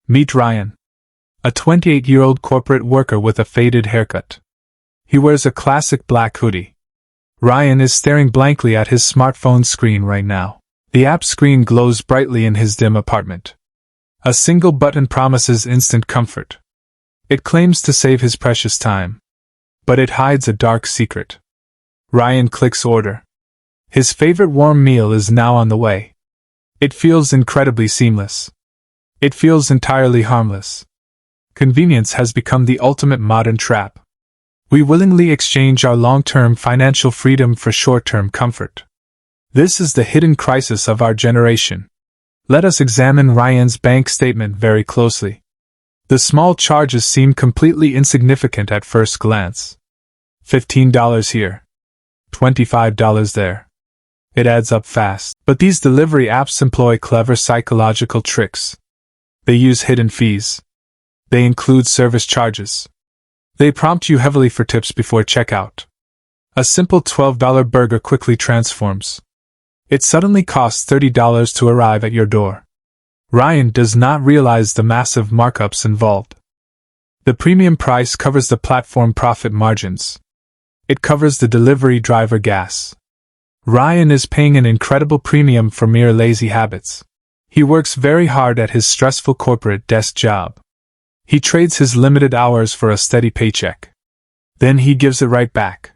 Meet Ryan, a 28-year-old corporate worker with a faded haircut. He wears a classic black hoodie. Ryan is staring blankly at his smartphone screen right now. The app screen glows brightly in his dim apartment. A single button promises instant comfort. It claims to save his precious time. But it hides a dark secret. Ryan clicks order. His favorite warm meal is now on the way. It feels incredibly seamless. It feels entirely harmless. Convenience has become the ultimate modern trap. We willingly exchange our long-term financial freedom for short-term comfort. This is the hidden crisis of our generation. Let us examine Ryan's bank statement very closely. The small charges seem completely insignificant at first glance. $15 here. $25 there. It adds up fast. But these delivery apps employ clever psychological tricks. They use hidden fees. They include service charges. They prompt you heavily for tips before checkout. A simple $12 burger quickly transforms. It suddenly costs $30 to arrive at your door. Ryan does not realize the massive markups involved. The premium price covers the platform profit margins. It covers the delivery driver gas. Ryan is paying an incredible premium for mere lazy habits. He works very hard at his stressful corporate desk job. He trades his limited hours for a steady paycheck. Then he gives it right back.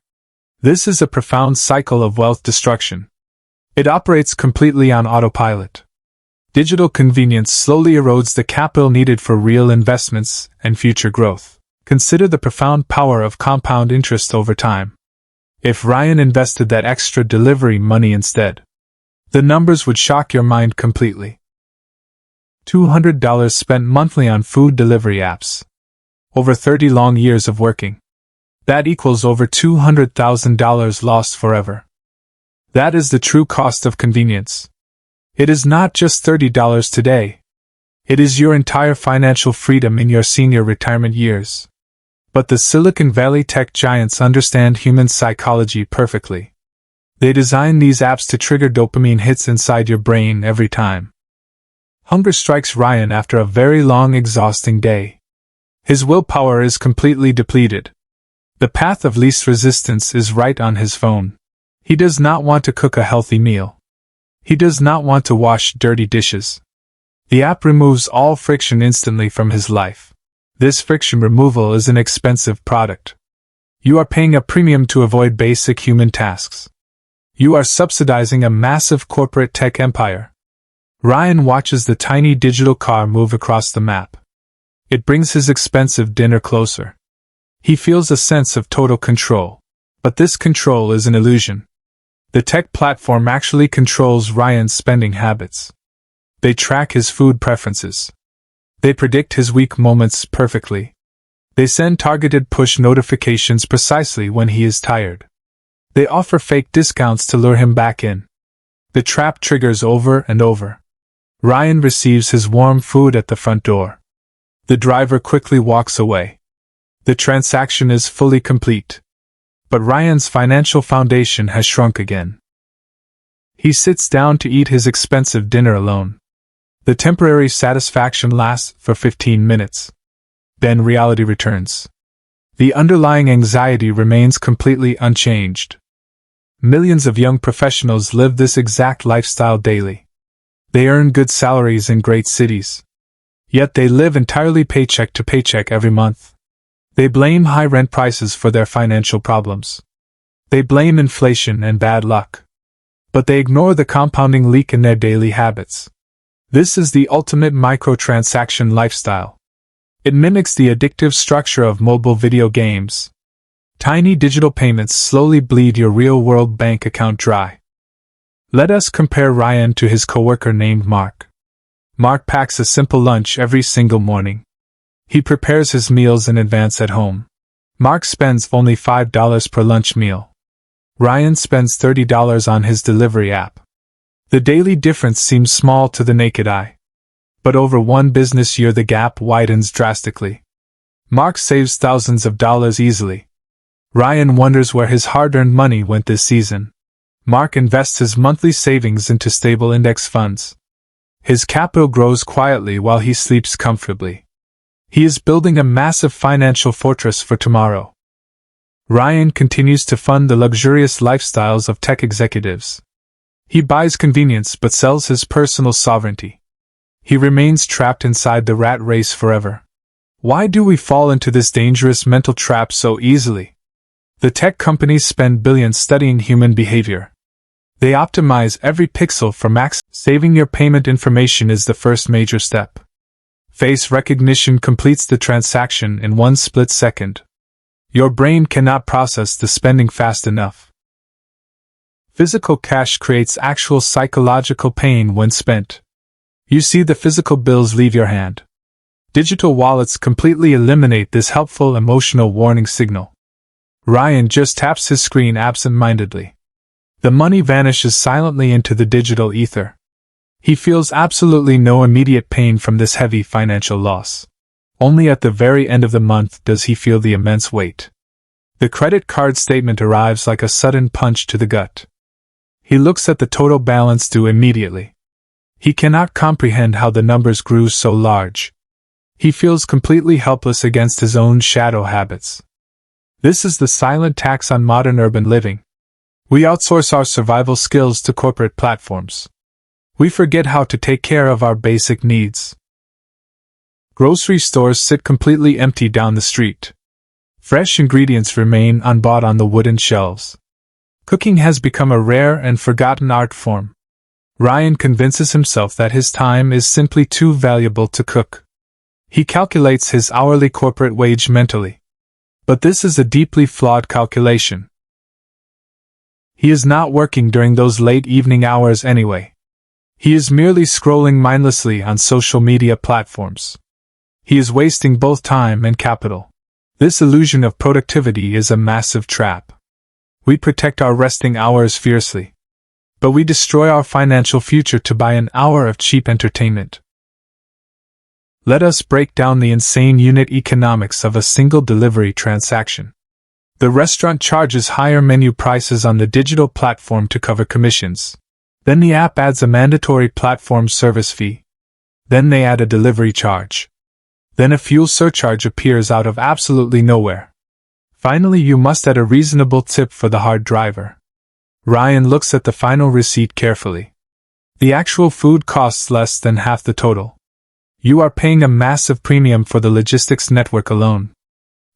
This is a profound cycle of wealth destruction. It operates completely on autopilot. Digital convenience slowly erodes the capital needed for real investments and future growth. Consider the profound power of compound interest over time. If Ryan invested that extra delivery money instead, the numbers would shock your mind completely. $200 spent monthly on food delivery apps. Over 30 long years of working. That equals over $200,000 lost forever. That is the true cost of convenience. It is not just $30 today. It is your entire financial freedom in your senior retirement years. But the Silicon Valley tech giants understand human psychology perfectly. They design these apps to trigger dopamine hits inside your brain every time. Hunger strikes Ryan after a very long, exhausting day. His willpower is completely depleted. The path of least resistance is right on his phone. He does not want to cook a healthy meal. He does not want to wash dirty dishes. The app removes all friction instantly from his life. This friction removal is an expensive product. You are paying a premium to avoid basic human tasks. You are subsidizing a massive corporate tech empire. Ryan watches the tiny digital car move across the map. It brings his expensive dinner closer. He feels a sense of total control. But this control is an illusion. The tech platform actually controls Ryan's spending habits. They track his food preferences. They predict his weak moments perfectly. They send targeted push notifications precisely when he is tired. They offer fake discounts to lure him back in. The trap triggers over and over. Ryan receives his warm food at the front door. The driver quickly walks away. The transaction is fully complete. But Ryan's financial foundation has shrunk again. He sits down to eat his expensive dinner alone. The temporary satisfaction lasts for 15 minutes. Then reality returns. The underlying anxiety remains completely unchanged. Millions of young professionals live this exact lifestyle daily. They earn good salaries in great cities. Yet they live entirely paycheck to paycheck every month. They blame high rent prices for their financial problems. They blame inflation and bad luck. But they ignore the compounding leak in their daily habits. This is the ultimate microtransaction lifestyle. It mimics the addictive structure of mobile video games. Tiny digital payments slowly bleed your real-world bank account dry. Let us compare Ryan to his coworker named Mark. Mark packs a simple lunch every single morning. He prepares his meals in advance at home. Mark spends only $5 per lunch meal. Ryan spends $30 on his delivery app. The daily difference seems small to the naked eye. But over one business year the gap widens drastically. Mark saves thousands of dollars easily. Ryan wonders where his hard-earned money went this season. Mark invests his monthly savings into stable index funds. His capital grows quietly while he sleeps comfortably. He is building a massive financial fortress for tomorrow. Ryan continues to fund the luxurious lifestyles of tech executives. He buys convenience but sells his personal sovereignty. He remains trapped inside the rat race forever. Why do we fall into this dangerous mental trap so easily? The tech companies spend billions studying human behavior. They optimize every pixel for max. Saving your payment information is the first major step. Face recognition completes the transaction in one split second. Your brain cannot process the spending fast enough. Physical cash creates actual psychological pain when spent. You see the physical bills leave your hand. Digital wallets completely eliminate this helpful emotional warning signal. Ryan just taps his screen absent-mindedly. The money vanishes silently into the digital ether. He feels absolutely no immediate pain from this heavy financial loss. Only at the very end of the month does he feel the immense weight. The credit card statement arrives like a sudden punch to the gut. He looks at the total balance due immediately. He cannot comprehend how the numbers grew so large. He feels completely helpless against his own shadow habits. This is the silent tax on modern urban living. We outsource our survival skills to corporate platforms. We forget how to take care of our basic needs. Grocery stores sit completely empty down the street. Fresh ingredients remain unbought on the wooden shelves. Cooking has become a rare and forgotten art form. Ryan convinces himself that his time is simply too valuable to cook. He calculates his hourly corporate wage mentally. But this is a deeply flawed calculation. He is not working during those late evening hours anyway. He is merely scrolling mindlessly on social media platforms. He is wasting both time and capital. This illusion of productivity is a massive trap. We protect our resting hours fiercely. But we destroy our financial future to buy an hour of cheap entertainment. Let us break down the insane unit economics of a single delivery transaction. The restaurant charges higher menu prices on the digital platform to cover commissions. Then the app adds a mandatory platform service fee. Then they add a delivery charge. Then a fuel surcharge appears out of absolutely nowhere. Finally, you must add a reasonable tip for the hard driver. Ryan looks at the final receipt carefully. The actual food costs less than half the total. You are paying a massive premium for the logistics network alone.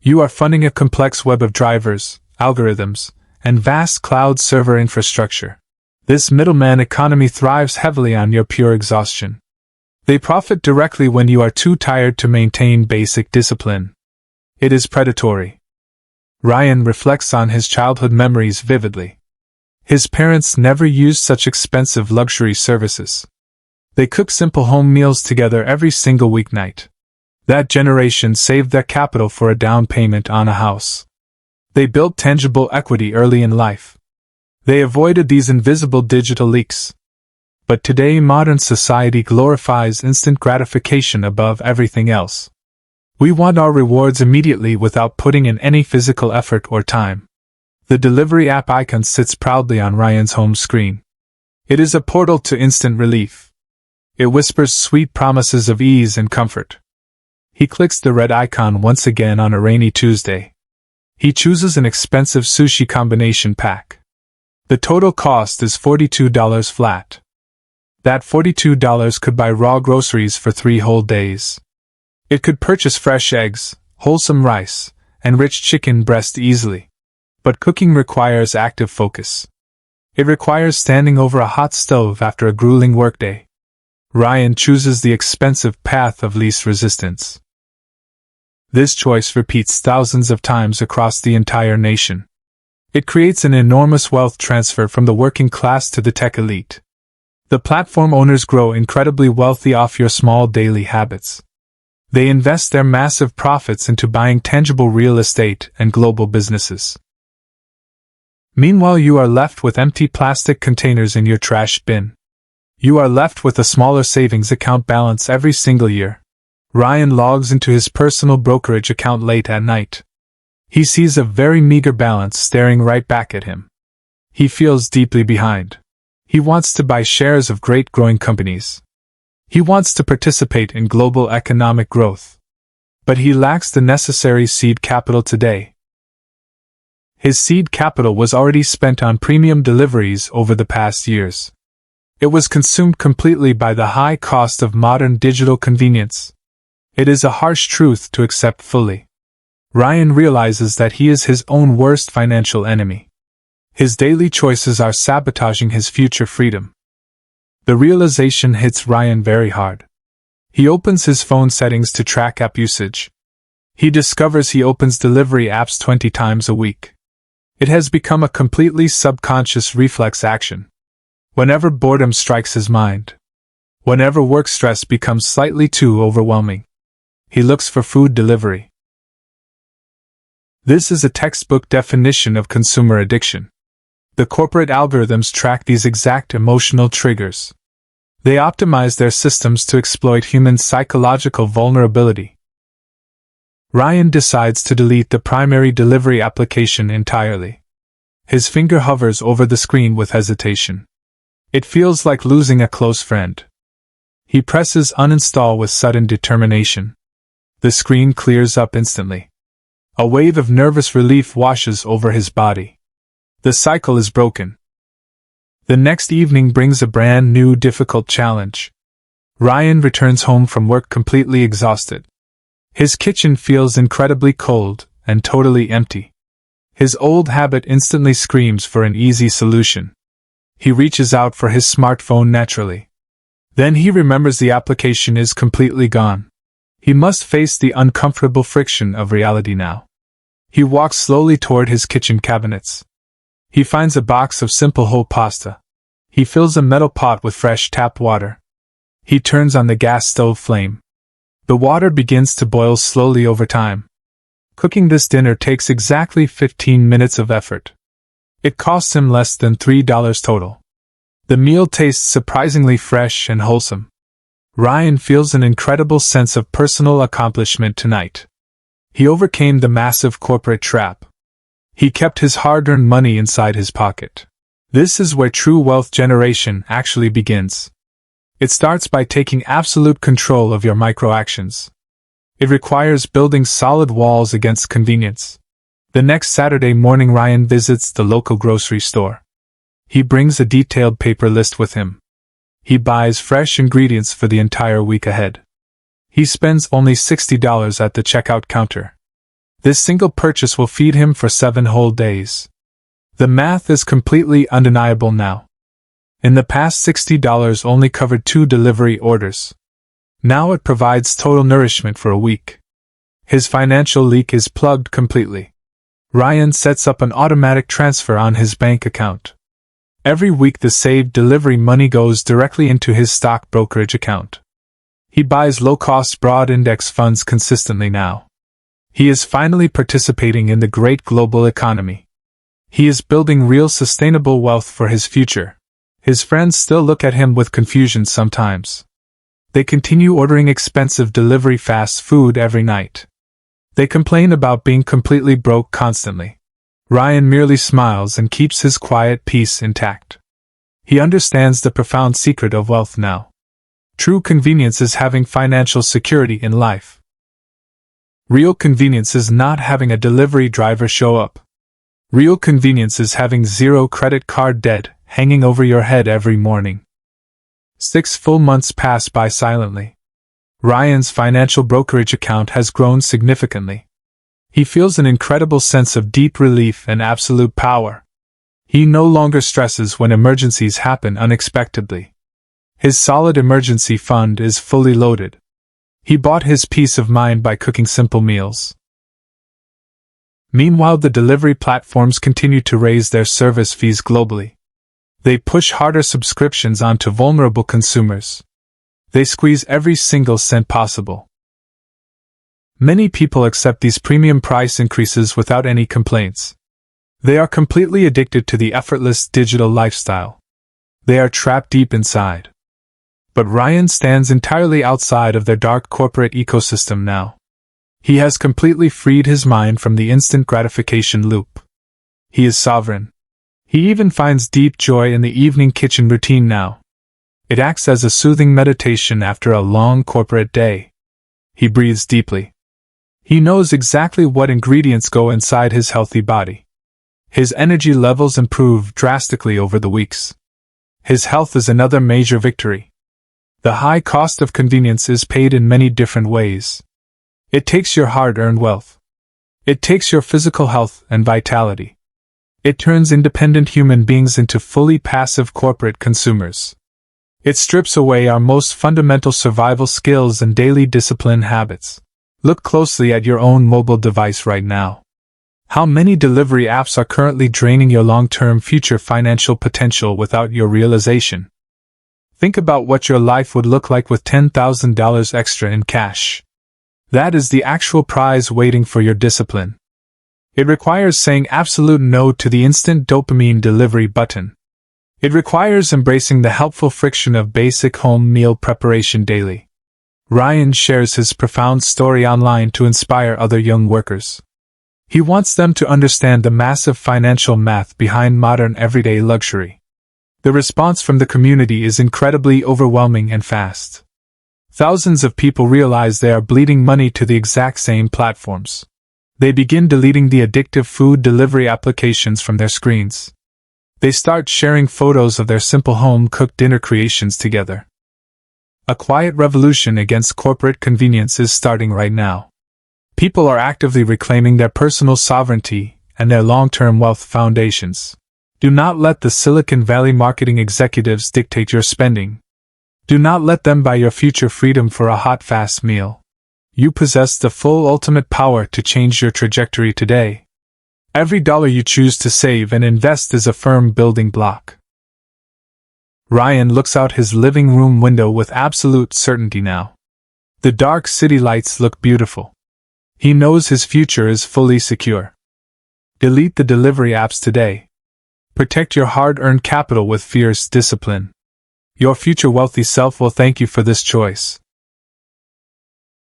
You are funding a complex web of drivers, algorithms, and vast cloud server infrastructure. This middleman economy thrives heavily on your pure exhaustion. They profit directly when you are too tired to maintain basic discipline. It is predatory. Ryan reflects on his childhood memories vividly. His parents never used such expensive luxury services. They cook simple home meals together every single weeknight. That generation saved their capital for a down payment on a house. They built tangible equity early in life. They avoided these invisible digital leaks. But today modern society glorifies instant gratification above everything else. We want our rewards immediately without putting in any physical effort or time. The delivery app icon sits proudly on Ryan's home screen. It is a portal to instant relief. It whispers sweet promises of ease and comfort. He clicks the red icon once again on a rainy Tuesday. He chooses an expensive sushi combination pack. The total cost is $42 flat. That $42 could buy raw groceries for 3 whole days. It could purchase fresh eggs, wholesome rice, and rich chicken breast easily. But cooking requires active focus. It requires standing over a hot stove after a grueling workday. Ryan chooses the expensive path of least resistance. This choice repeats thousands of times across the entire nation. It creates an enormous wealth transfer from the working class to the tech elite. The platform owners grow incredibly wealthy off your small daily habits. They invest their massive profits into buying tangible real estate and global businesses. Meanwhile, you are left with empty plastic containers in your trash bin. You are left with a smaller savings account balance every single year. Ryan logs into his personal brokerage account late at night. He sees a very meager balance staring right back at him. He feels deeply behind. He wants to buy shares of great growing companies. He wants to participate in global economic growth. But he lacks the necessary seed capital today. His seed capital was already spent on premium deliveries over the past years. It was consumed completely by the high cost of modern digital convenience. It is a harsh truth to accept fully. Ryan realizes that he is his own worst financial enemy. His daily choices are sabotaging his future freedom. The realization hits Ryan very hard. He opens his phone settings to track app usage. He discovers he opens delivery apps 20 times a week. It has become a completely subconscious reflex action. Whenever boredom strikes his mind, whenever work stress becomes slightly too overwhelming, he looks for food delivery. This is a textbook definition of consumer addiction. The corporate algorithms track these exact emotional triggers. They optimize their systems to exploit human psychological vulnerability. Ryan decides to delete the primary delivery application entirely. His finger hovers over the screen with hesitation. It feels like losing a close friend. He presses uninstall with sudden determination. The screen clears up instantly. A wave of nervous relief washes over his body. The cycle is broken. The next evening brings a brand new difficult challenge. Ryan returns home from work completely exhausted. His kitchen feels incredibly cold and totally empty. His old habit instantly screams for an easy solution. He reaches out for his smartphone naturally. Then he remembers the application is completely gone. He must face the uncomfortable friction of reality now. He walks slowly toward his kitchen cabinets. He finds a box of simple whole pasta. He fills a metal pot with fresh tap water. He turns on the gas stove flame. The water begins to boil slowly over time. Cooking this dinner takes exactly 15 minutes of effort. It costs him less than $3 total. The meal tastes surprisingly fresh and wholesome. Ryan feels an incredible sense of personal accomplishment tonight. He overcame the massive corporate trap. He kept his hard-earned money inside his pocket. This is where true wealth generation actually begins. It starts by taking absolute control of your micro-actions. It requires building solid walls against convenience. The next Saturday morning, Ryan visits the local grocery store. He brings a detailed paper list with him. He buys fresh ingredients for the entire week ahead. He spends only $60 at the checkout counter. This single purchase will feed him for 7 whole days. The math is completely undeniable now. In the past, $60 only covered 2 delivery orders. Now it provides total nourishment for a week. His financial leak is plugged completely. Ryan sets up an automatic transfer on his bank account. Every week the saved delivery money goes directly into his stock brokerage account. He buys low-cost broad index funds consistently now. He is finally participating in the great global economy. He is building real sustainable wealth for his future. His friends still look at him with confusion sometimes. They continue ordering expensive delivery fast food every night. They complain about being completely broke constantly. Ryan merely smiles and keeps his quiet peace intact. He understands the profound secret of wealth now. True convenience is having financial security in life. Real convenience is not having a delivery driver show up. Real convenience is having 0 credit card debt hanging over your head every morning. 6 full months pass by silently. Ryan's financial brokerage account has grown significantly. He feels an incredible sense of deep relief and absolute power. He no longer stresses when emergencies happen unexpectedly. His solid emergency fund is fully loaded. He bought his peace of mind by cooking simple meals. Meanwhile, the delivery platforms continue to raise their service fees globally. They push harder subscriptions onto vulnerable consumers. They squeeze every single cent possible. Many people accept these premium price increases without any complaints. They are completely addicted to the effortless digital lifestyle. They are trapped deep inside. But Ryan stands entirely outside of their dark corporate ecosystem now. He has completely freed his mind from the instant gratification loop. He is sovereign. He even finds deep joy in the evening kitchen routine now. It acts as a soothing meditation after a long corporate day. He breathes deeply. He knows exactly what ingredients go inside his healthy body. His energy levels improve drastically over the weeks. His health is another major victory. The high cost of convenience is paid in many different ways. It takes your hard-earned wealth. It takes your physical health and vitality. It turns independent human beings into fully passive corporate consumers. It strips away our most fundamental survival skills and daily discipline habits. Look closely at your own mobile device right now. How many delivery apps are currently draining your long-term future financial potential without your realization? Think about what your life would look like with $10,000 extra in cash. That is the actual prize waiting for your discipline. It requires saying absolute no to the instant dopamine delivery button. It requires embracing the helpful friction of basic home meal preparation daily. Ryan shares his profound story online to inspire other young workers. He wants them to understand the massive financial math behind modern everyday luxury. The response from the community is incredibly overwhelming and fast. Thousands of people realize they are bleeding money to the exact same platforms. They begin deleting the addictive food delivery applications from their screens. They start sharing photos of their simple home-cooked dinner creations together. A quiet revolution against corporate convenience is starting right now. People are actively reclaiming their personal sovereignty and their long-term wealth foundations. Do not let the Silicon Valley marketing executives dictate your spending. Do not let them buy your future freedom for a hot, fast meal. You possess the full ultimate power to change your trajectory today. Every dollar you choose to save and invest is a firm building block. Ryan looks out his living room window with absolute certainty now. The dark city lights look beautiful. He knows his future is fully secure. Delete the delivery apps today. Protect your hard-earned capital with fierce discipline. Your future wealthy self will thank you for this choice.